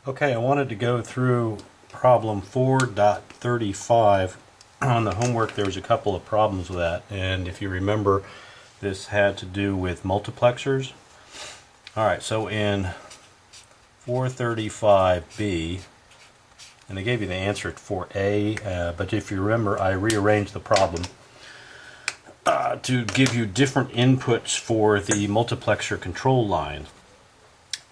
Okay, I wanted to go through problem 4.35. On the homework there was a couple of problems with that, and if you remember, this had to do with multiplexers. Alright, so in 435b, and they gave you the answer for A, but if you remember, I rearranged the problem to give you different inputs for the multiplexer control line.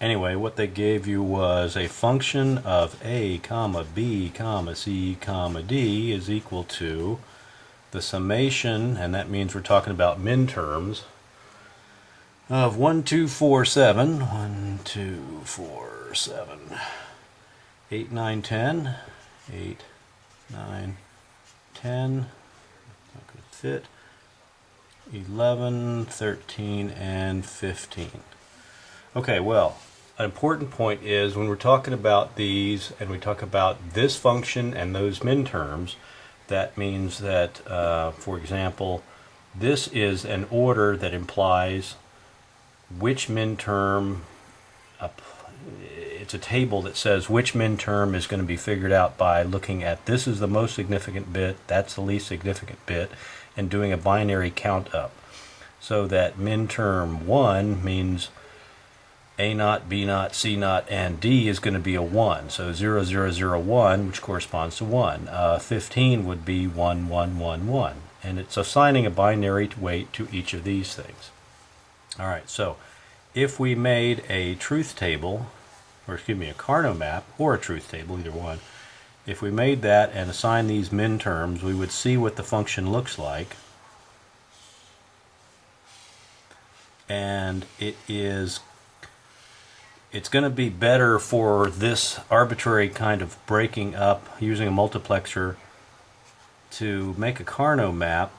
Anyway, what they gave you was a function of a comma b comma c comma d is equal to the summation, and that means we're talking about min terms, of 1, 2, 4, 7, 1, 2, 4, 7, 8, 9, 10, 8, 9, 10, not going to fit, 11, 13, and 15. Okay, well, an important point is when we're talking about these and we talk about this function and those min terms, that means that, for example, this is an order that implies which min term, it's a table that says which min term is going to be figured out by looking at this is the most significant bit, that's the least significant bit, and doing a binary count up. So that min term 1 means A naught, B naught, C naught, and D is going to be a 1. So 0, 0, 0, 1, which corresponds to 1. 15 would be 1, 1, 1, 1. And it's assigning a binary weight to each of these things. Alright, so if we made a truth table, or excuse me, a Carnot map, or a truth table, either one, if we made that and assigned these min terms, we would see what the function looks like. And it's going to be better for this arbitrary kind of breaking up using a multiplexer to make a Carnot map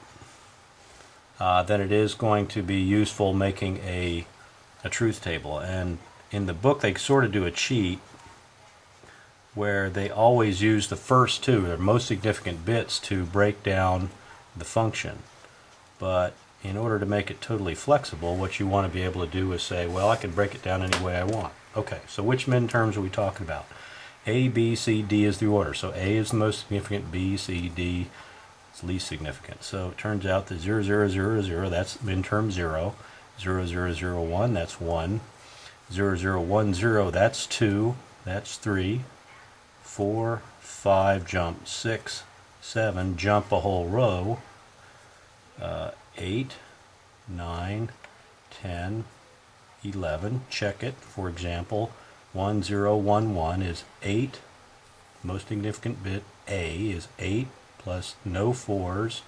than it is going to be useful making a truth table. And in the book they sort of do a cheat where they always use the first two, their most significant bits, to break down the function. But in order to make it totally flexible, what you want to be able to do is say, well, I can break it down any way I want. Okay, so which min terms are we talking about? A, B, C, D is the order. So A is the most significant, B, C, D is least significant. So it turns out that 0, 0, 0, 0, that's min term 0. 0, 0, 0, 1, that's 1. 0, 0, 1, 0, that's 2. That's 3. 4, 5, jump 6, 7, jump a whole row. 8, 9, 10, 11, check it. For example, 1, 0, 1, 1 is 8. Most significant bit A is 8 plus no 4s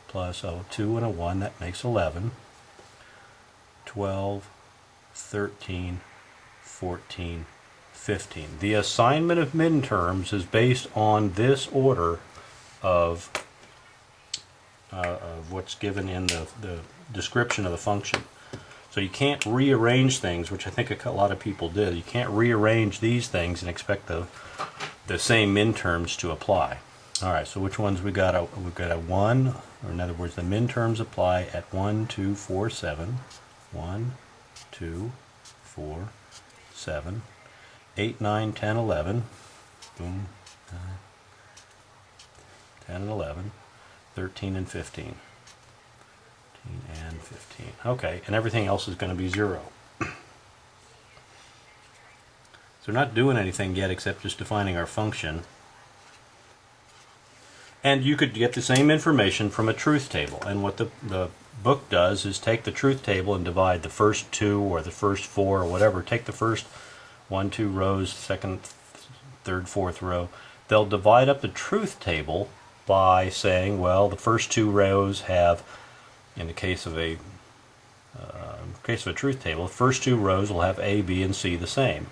plus a 2 and a 1, that makes 11. 12, 13, 14, 15. The assignment of min terms is based on this order of what's given in the description of the function. So you can't rearrange things, which I think a lot of people did. You can't rearrange these things and expect the same min terms to apply. Alright, so which ones we got? We've got a 1, or in other words, the min terms apply at 1, 2, 4, 7. 1, 2, 4, 7, 8, 9, 10, 11. Boom. 10 and 11. 13 and 15. 13 and 15. Okay, and everything else is going to be 0. So we're not doing anything yet except just defining our function. And you could get the same information from a truth table. And what the book does is take the truth table and divide the first 2 or the first 4 or whatever. Take the first 1, 2 rows, second, third, fourth row. They'll divide up the truth table by saying, well, the first 2 rows have, in the case of a truth table, the first 2 rows will have A, B, and C the same,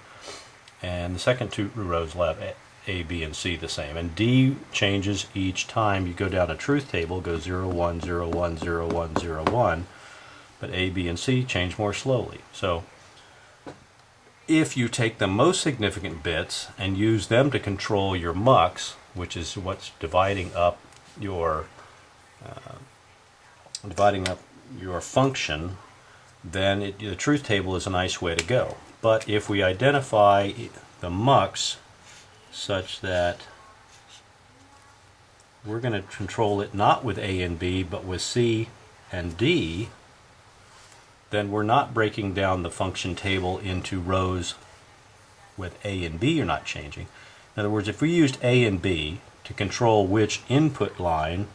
and the second 2 rows will have A, B, and C the same. And D changes each time you go down a truth table. Go 0, 1, 0, 1, 0, 1, 0, 1, but A, B, and C change more slowly. So if you take the most significant bits and use them to control your MUX, which is what's dividing up your function, then the truth table is a nice way to go. But if we identify the MUX such that we're going to control it not with A and B but with C and D, then we're not breaking down the function table into rows with A and B are not changing. In other words, if we used A and B to control which input line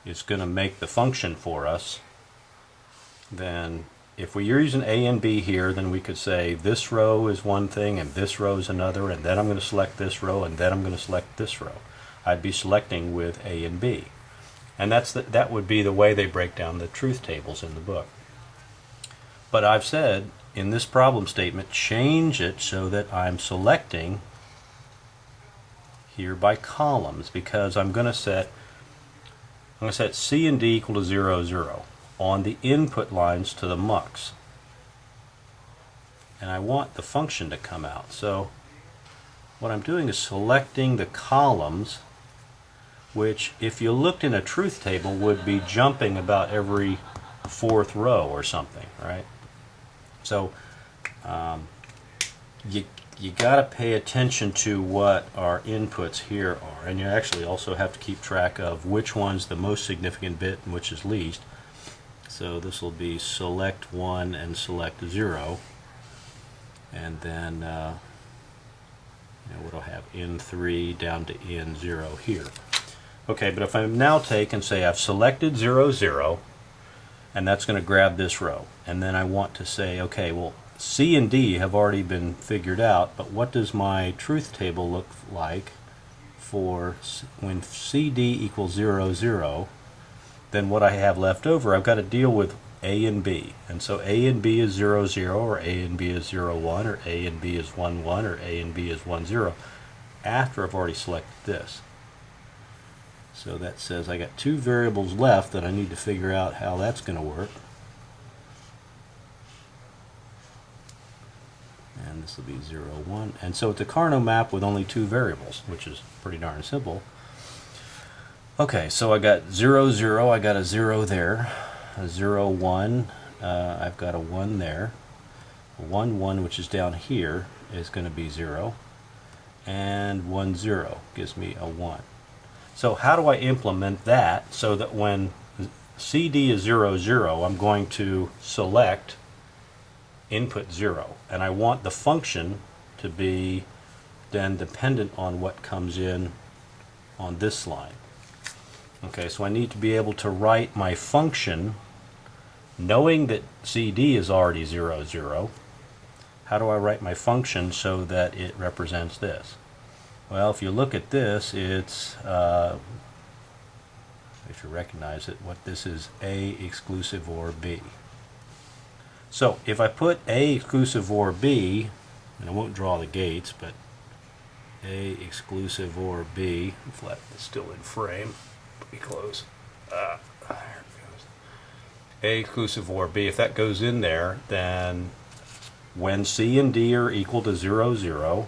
is going to make the function for us, then if we're using A and B here, then we could say this row is one thing and this row is another, and then I'm going to select this row and then I'm going to select this row. I'd be selecting with A and B. And that would be the way they break down the truth tables in the book. But I've said in this problem statement, change it so that I'm selecting here by columns, because I'm going to set C and D equal to 0, 0 on the input lines to the MUX. And I want the function to come out. So what I'm doing is selecting the columns, which if you looked in a truth table would be jumping about every fourth row or something, right? So you got to pay attention to what our inputs here are, and you actually also have to keep track of which one's the most significant bit and which is least. So this will be select 1 and select 0, and then what I'll have N3 down to N0 here. Okay, but if I now take and say I've selected 0, 0, and that's going to grab this row, and then I want to say, okay, well, C and D have already been figured out, but what does my truth table look like for when CD equals 0, 0? Then what I have left over, I've got to deal with A and B. And so A and B is 0, 0, or A and B is 0, 1, or A and B is 1, 1, or A and B is 1, 0, after I've already selected this. So that says I got two variables left that I need to figure out how that's going to work. And this will be 0, 1. And so it's a Carnot map with only two variables, which is pretty darn simple. Okay, so I got 0, 0, I got a 0 there. A 0, 1, I've got a 1 there. A 1, 1, which is down here, is going to be 0. And 1, 0 gives me a 1. So how do I implement that so that when CD is 0, 0, I'm going to select input 0, and I want the function to be then dependent on what comes in on this line. Okay, so I need to be able to write my function knowing that CD is already 0, 0. How do I write my function so that it represents this? Well, if you look at this, it's if you recognize it, what this is, A exclusive OR B. So if I put A exclusive OR B, and I won't draw the gates, but A exclusive OR B, if that's still in frame, pretty close. There it goes. A exclusive OR B, if that goes in there, then when C and D are equal to 0, 0,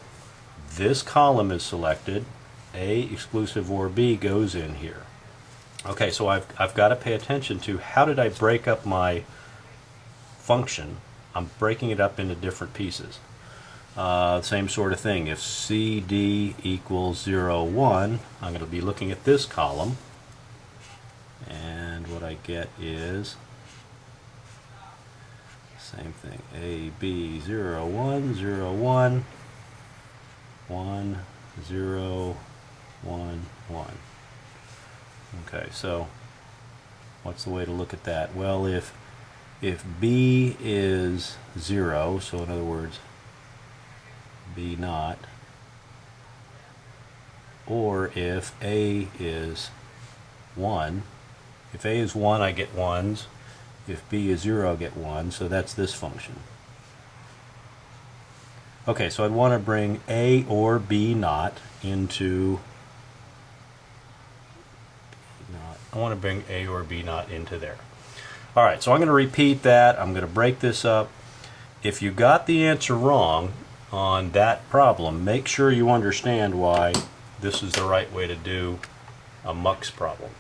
this column is selected, A exclusive OR B goes in here. Okay, so I've got to pay attention to how did I break up my function. I'm breaking it up into different pieces. Same sort of thing. If CD equals 0, 1, I'm going to be looking at this column, and what I get is same thing. A, B, 0, 1, 0, 1, 1, 0, 1, 1. Okay, so what's the way to look at that? Well, if B is 0, so in other words, B naught, or if A is 1, if A is 1, I get 1s. If B is 0, I get 1, so that's this function. Okay, so I'd want to bring A or B naught into, I want to bring A or B naught into there. Alright, so I'm going to repeat that. I'm going to break this up. If you got the answer wrong on that problem, make sure you understand why this is the right way to do a MUX problem.